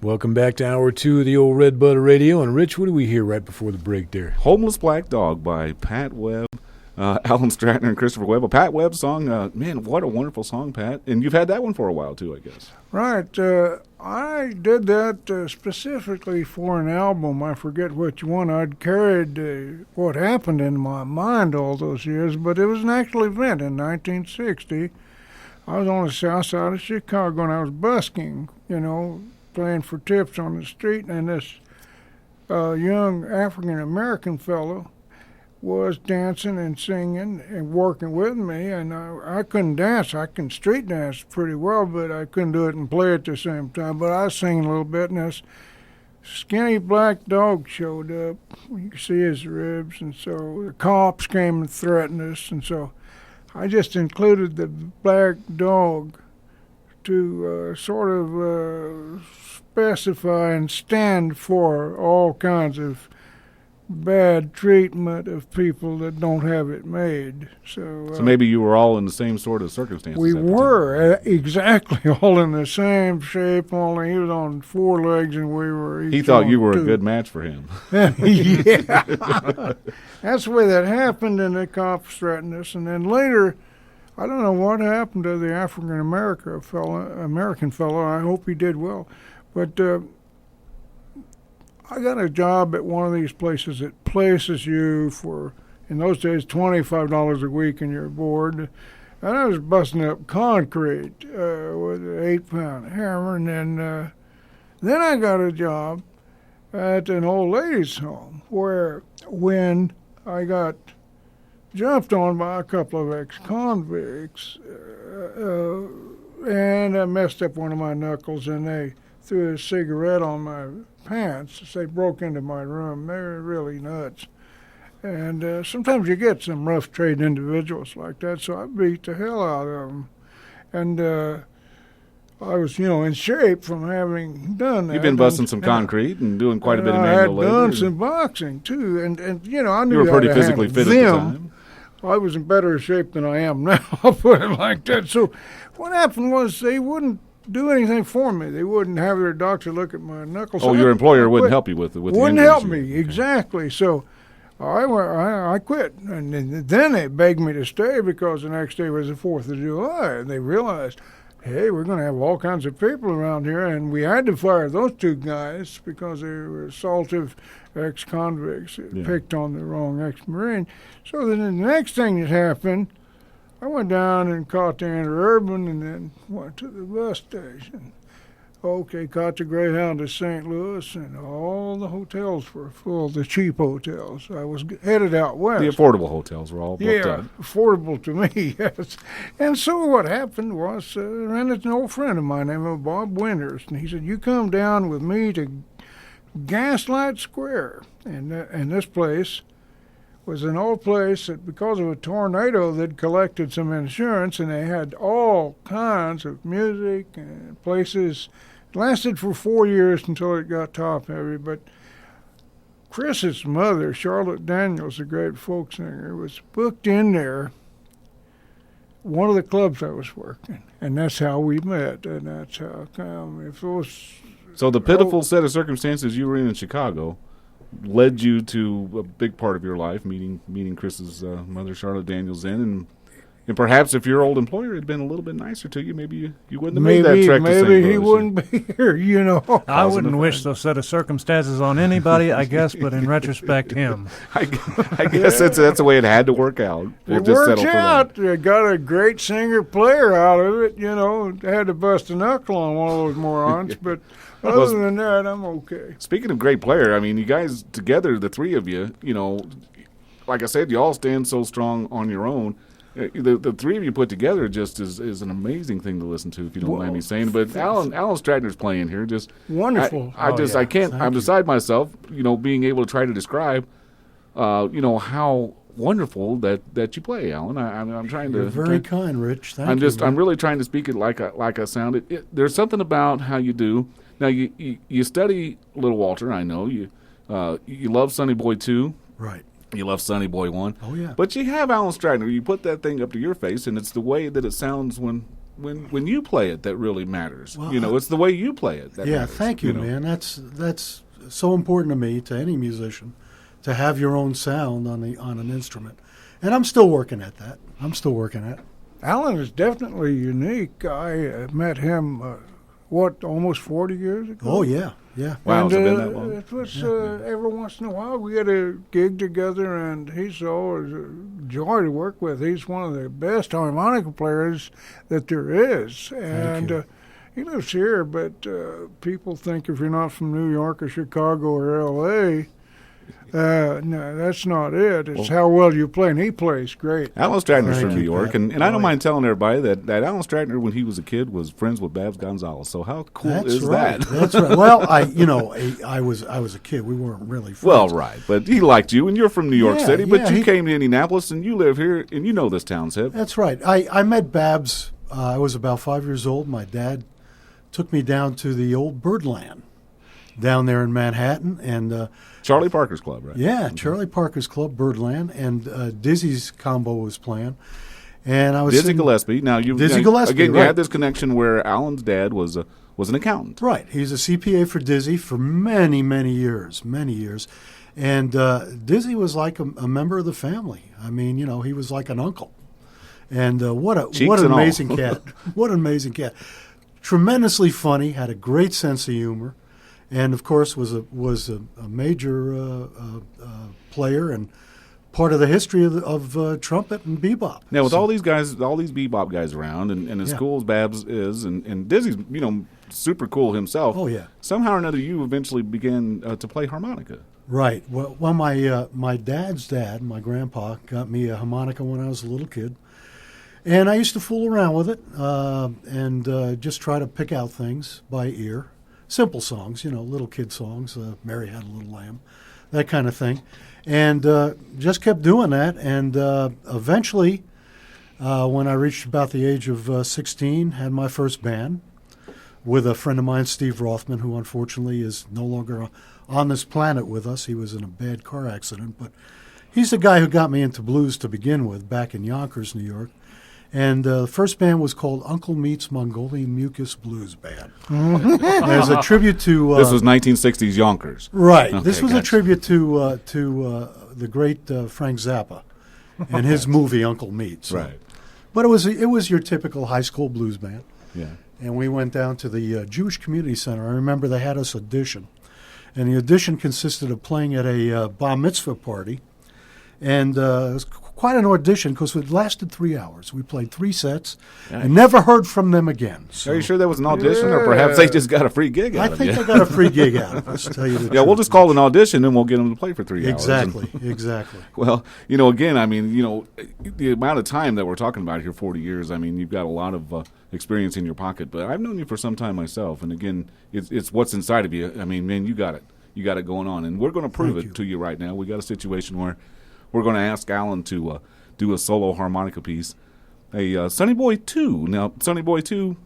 Welcome back to Hour 2 of the old RedBud Radio. And, Rich, what do we hear right before the break there? Homeless Black Dog by Pat Webb, Alan Stratyner, and Christopher Webb. A Pat Webb song. Man, what a wonderful song, Pat. And you've had that one for a while, too, I guess. Right. I did that specifically for an album. I forget which one. I'd carried what happened in my mind all those years, but it was an actual event in 1960. I was on the south side of Chicago, and I was busking, playing for tips on the street, and this young African-American fellow was dancing and singing and working with me, and I couldn't dance. I can street dance pretty well, but I couldn't do it and play at the same time. But I was singing a little bit, and this skinny black dog showed up. You could see his ribs, and so the cops came and threatened us, and so I just included the black dog to sort of specify and stand for all kinds of bad treatment of people that don't have it made. So maybe you were all in the same sort of circumstances. We were exactly all in the same shape, only he was on 4 legs and we were each He thought you were 2. a good match for him. Yeah. That's the way that happened, and the cops threatened us. And then later, I don't know what happened to the African-American fellow. I hope he did well. But I got a job at one of these places that places you for, in those days, $25 a week and you're bored. And I was busting up concrete with an 8-pound hammer. And then I got a job at an old ladies' home where when I got jumped on by a couple of ex-convicts and I messed up one of my knuckles, and they threw a cigarette on my pants. They broke into my room. They were really nuts. And sometimes you get some rough trade individuals like that, so I beat the hell out of them. And I was, in shape from having done that. You've been busting some concrete and doing quite a bit of manual labor. I had done some boxing, too. And I knew you were pretty how to physically fit them. at the time. I was in better shape than I am now, I'll put it like that. So what happened was they wouldn't do anything for me. They wouldn't have their doctor look at my knuckles. Oh, your employer wouldn't help you with the wouldn't injuries. help me, exactly. So I quit. And then they begged me to stay because the next day was the 4th of July. And they realized, hey, we're going to have all kinds of people around here. And we had to fire those 2 guys because they were assaultive ex-convicts that picked on the wrong ex-Marine. So then the next thing that happened, I went down and caught the Interurban and then went to the bus station. Okay, caught the Greyhound to St. Louis, and all the hotels were full, the cheap hotels. I was headed out west. The affordable hotels were all booked up. Yeah, affordable to me, yes. And so what happened was I ran into an old friend of mine named Bob Winters, and he said, you come down with me to Gaslight Square. And this place was an old place that because of a tornado they'd collected some insurance, and they had all kinds of music and places. It lasted for 4 years until it got top heavy. But Chris's mother, Charlotte Daniels, a great folk singer, was booked in there, one of the clubs I was working, and that's how we met, and that's how come. If it was so the pitiful set of circumstances you were in Chicago led you to a big part of your life, meeting Chris's mother, Charlotte Daniels, and perhaps if your old employer had been a little bit nicer to you, maybe you wouldn't have made that trek to St. Louis. Maybe he wouldn't be here, I wouldn't wish those set of circumstances on anybody, I guess, but in retrospect, him. I guess that's the way it had to work out. It worked out. You got a great singer-player out of it, Had to bust a knuckle on one of those morons, but other than that, I'm okay. Speaking of great player, I mean, you guys together, the 3 of you, like I said, you all stand so strong on your own. The 3 of you put together just is an amazing thing to listen to, if you don't mind me saying. But Alan Stratyner's playing here, just wonderful. I can't. I'm beside myself, being able to try to describe, how wonderful that you play, Alan. I'm trying to. You're very kind, Rich. Thank you. I'm really trying to speak it like I sound. There's something about how you do. Now you study Little Walter. I know you love Sonny Boy 2. Right. You love Sonny Boy 1. Oh, yeah. But you have Alan Stratyner. You put that thing up to your face, and it's the way that it sounds when when you play it that really matters. Well, It's the way you play it that matters. Thank you, man. That's so important to me, to any musician, to have your own sound on an instrument. And I'm still working at that. Alan is definitely unique. I met him, almost 40 years ago? Oh, yeah. Wow, And, has it been that long? It was every once in a while we had a gig together, and he's always a joy to work with. He's one of the best harmonica players that there is. And he lives here, but people think if you're not from New York or Chicago or L.A., no, that's not it. It's how well you play, and he plays great. Alan Stratyner's Thank from New you, York, Pat. and I don't mind telling everybody that Alan Stratyner, when he was a kid, was friends with Babs Gonzalez. So how cool That's is right. that? That's right. Well, I was a kid. We weren't really friends. Well, right, but he liked you, and you're from New York Yeah, City, but yeah, you he- came to Indianapolis, and you live here, and you know this town's hip. That's right. I met Babs. I was about 5 years old. My dad took me down to the old Birdland down there in Manhattan, and Charlie Parker's club, right? yeah, Charlie Parker's club, Birdland, and Dizzy's combo was playing. And I was Dizzy sitting- Gillespie. Now Dizzy Gillespie, again. You right. had this connection where Alan's dad was an accountant. Right. He's a CPA for Dizzy for many, many years. And Dizzy was like a member of the family. I mean, he was like an uncle. And what an and all. amazing cat. What an amazing cat. Tremendously funny, had a great sense of humor, and of course was a major player and part of the history of trumpet and bebop. Now, with all these guys, all these bebop guys around, and as Yeah. cool as Babs is, and Dizzy's, super cool himself. Oh, yeah. Somehow or another, you eventually began to play harmonica. Right. Well, my dad's dad, my grandpa, got me a harmonica when I was a little kid. And I used to fool around with it and just try to pick out things by ear. Simple songs, little kid songs, Mary Had a Little Lamb, that kind of thing. And just kept doing that. And eventually, when I reached about the age of 16, had my first band with a friend of mine, Steve Rothman, who unfortunately is no longer on this planet with us. He was in a bad car accident. But he's the guy who got me into blues to begin with back in Yonkers, New York. And the first band was called Uncle Meat's Mongolian Mucus Blues Band. As a tribute to... This was 1960s Yonkers. Right. Okay, This was a gotcha. tribute to the great Frank Zappa and his movie Uncle Meat. So. Right. But it was your typical high school blues band. Yeah. And we went down to the Jewish Community Center. I remember they had us audition. And the audition consisted of playing at a bar mitzvah party. And it was quite an audition because it lasted 3 hours. We played 3 sets and never heard from them again. So Are you sure that was an audition, or perhaps they just got a free gig out I of think you? they got a free gig out of us, to tell you the Yeah, truth. we'll just call it an audition, and we'll get them to play for 3 hours. Exactly. Well, again, I mean, the amount of time that we're talking about here, 40 years, I mean, you've got a lot of experience in your pocket. But I've known you for some time myself, and again, it's what's inside of you. I mean, man, you got it. You got it going on, and we're going to prove Thank it you. to you right now. We got a situation where we're going to ask Alan to do a solo harmonica piece, a Sonny Boy 2. Now, Sonny Boy 2,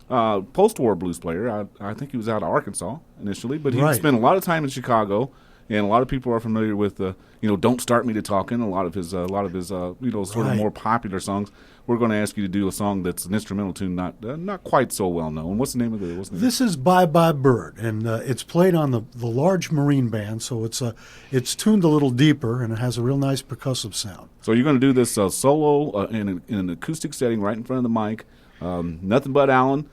post-war blues player. I think he was out of Arkansas initially, but he Right. spent a lot of time in Chicago, and a lot of people are familiar with "Don't Start Me to Talking." A lot of his sort of Right. more popular songs. We're going to ask you to do a song that's an instrumental tune, not quite so well known. What's the name of the? This is Bye Bye Bird, and it's played on the large marine band, so it's tuned a little deeper, and it has a real nice percussive sound. So you're going to do this solo in an acoustic setting right in front of the mic. Nothing but Alan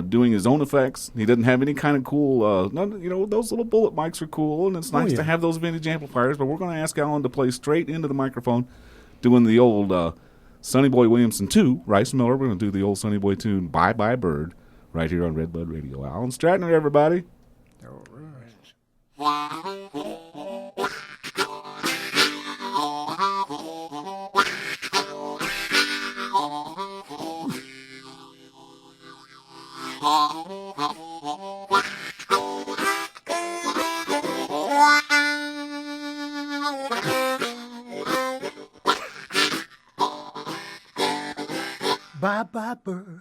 doing his own effects. He doesn't have any kind of cool, those little bullet mics are cool, and it's nice yeah. to have those vintage amplifiers, but we're going to ask Alan to play straight into the microphone doing the old Sonny Boy Williamson 2, Rice Miller. We're going to do the old Sonny Boy tune, Bye Bye Bird, right here on RedBud Radio. Alan Stratyner, everybody. All right. Bye Bye Bird.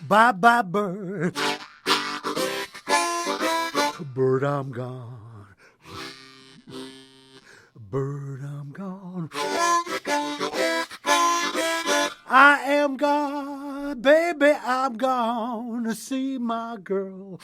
Bye Bye Bird. Bird, I'm gone. Bird, I'm gone. I am gone, baby, I'm gone to see my girl.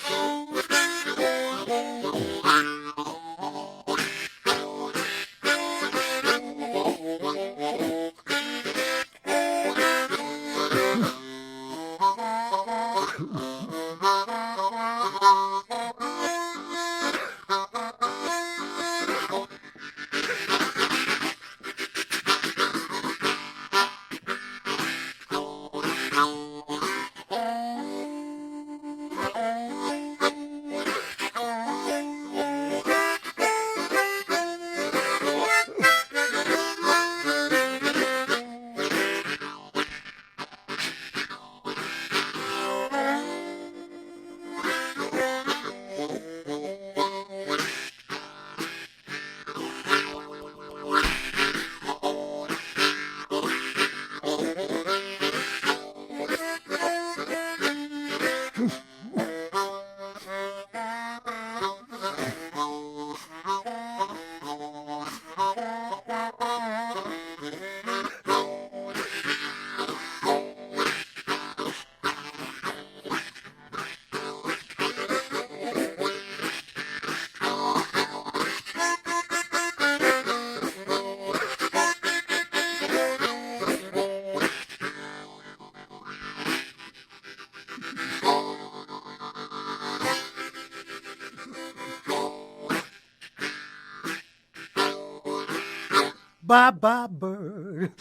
Bye-bye, bird.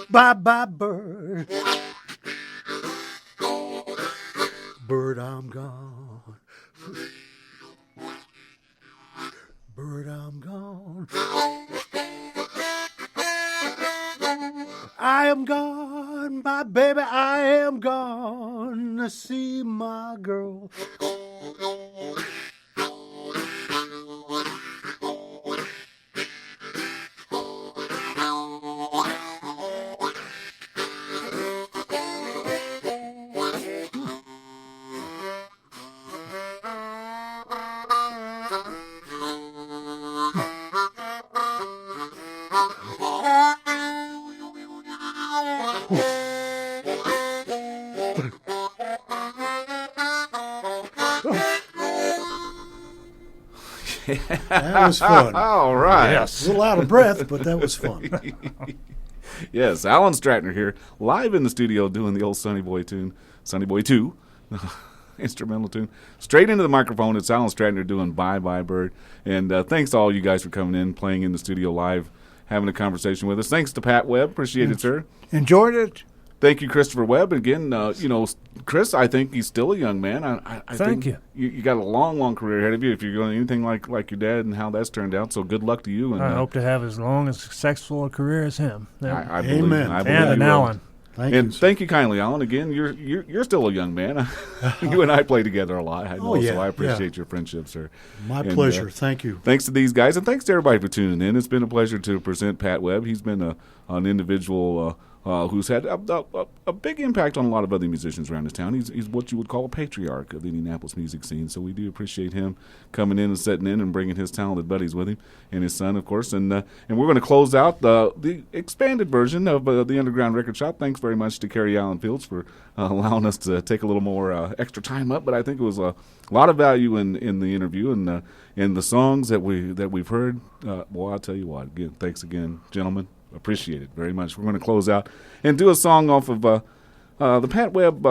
Bye-bye, bird. Bird, I'm gone. Bird, I'm gone. I am gone, my baby, I am gone to see my girl. That was fun. All right. A little out of breath, but that was fun. Yes, Alan Stratyner here, live in the studio doing the old Sonny Boy tune, Sonny Boy 2, instrumental tune. Straight into the microphone, it's Alan Stratyner doing Bye Bye Bird. And thanks to all you guys for coming in, playing in the studio live, having a conversation with us. Thanks to Pat Webb. Appreciate it, sir. Enjoyed it. Thank you, Christopher Webb. Again, Chris, I think he's still a young man. I Thank think you got a long, long career ahead of you if you're going anything like your dad and how that's turned out. So good luck to you. And I hope to have as long as successful a career as him. I Amen. believe And you an will. Alan. Thank you kindly, Alan. Again, you're still a young man. You and I play together a lot. I know, so I appreciate your friendship, sir. My pleasure. Thank you. Thanks to these guys, and thanks to everybody for tuning in. It's been a pleasure to present Pat Webb. He's been an individual who's had a big impact on a lot of other musicians around this town. He's what you would call a patriarch of the Indianapolis music scene. So we do appreciate him coming in and sitting in and bringing his talented buddies with him, and his son, of course. And we're going to close out the expanded version of the Underground Record Shop. Thanks very much to Carrie Allen Fields for allowing us to take a little more extra time up. But I think it was a lot of value in the interview and in the songs that we've heard. Well, I'll tell you what. Again, thanks again, gentlemen. Appreciate it very much. We're going to close out and do a song off of the Pat Webb.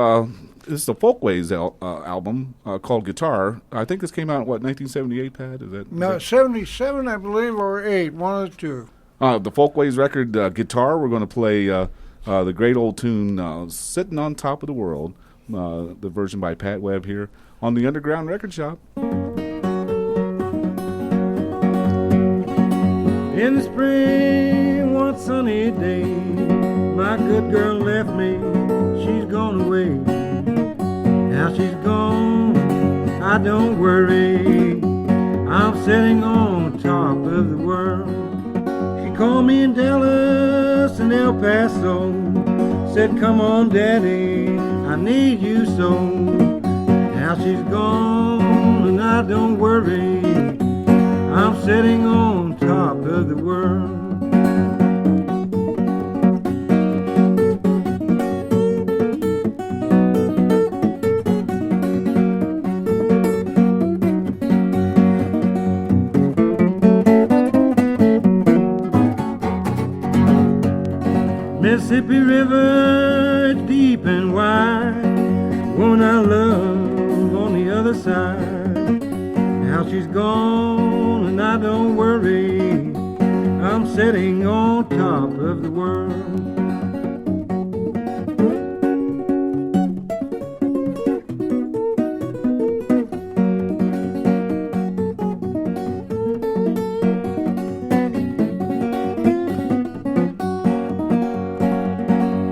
This is the Folkways album called Guitar. I think this came out in, 1978, Pat? No, 77, I believe, or 8, one of the two. The Folkways record, Guitar. We're going to play the great old tune, Sitting on Top of the World, the version by Pat Webb here on the Underground Record Shop. In the spring, one sunny day, my good girl left me, she's gone away. Now she's gone, I don't worry, I'm sitting on top of the world. She called me in Dallas and El Paso, said, come on daddy, I need you so. Now she's gone and I don't worry, I'm sitting on top of the world. Mississippi River, it's deep and wide. Woman I love on the other side. Now she's gone and I don't worry. I'm sitting on top of the world.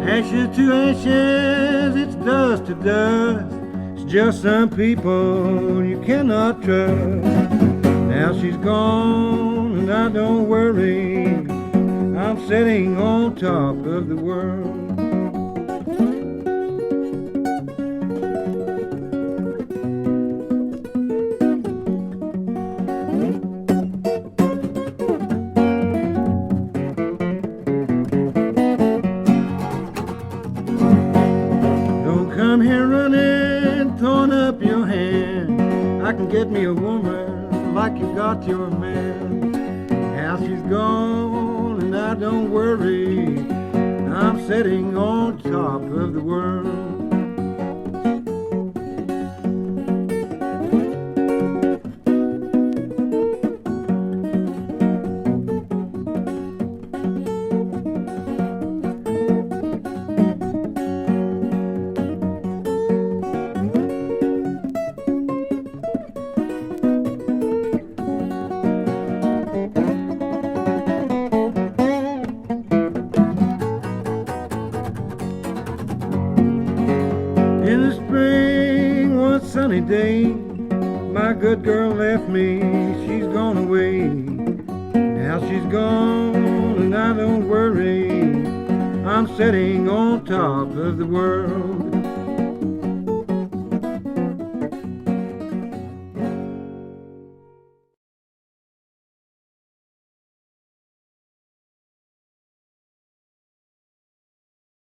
Ashes to ashes, it's dust to dust. It's just some people you cannot trust. Now she's gone and I don't worry. I'm sitting on top of the world. Come here running, throwing up your hand. I can get me a woman like you got your man. Now she's gone and I don't worry. I'm sitting on top of the world. In the spring, one sunny day, my good girl left me, she's gone away. Now she's gone and I don't worry. I'm sitting on top of the world.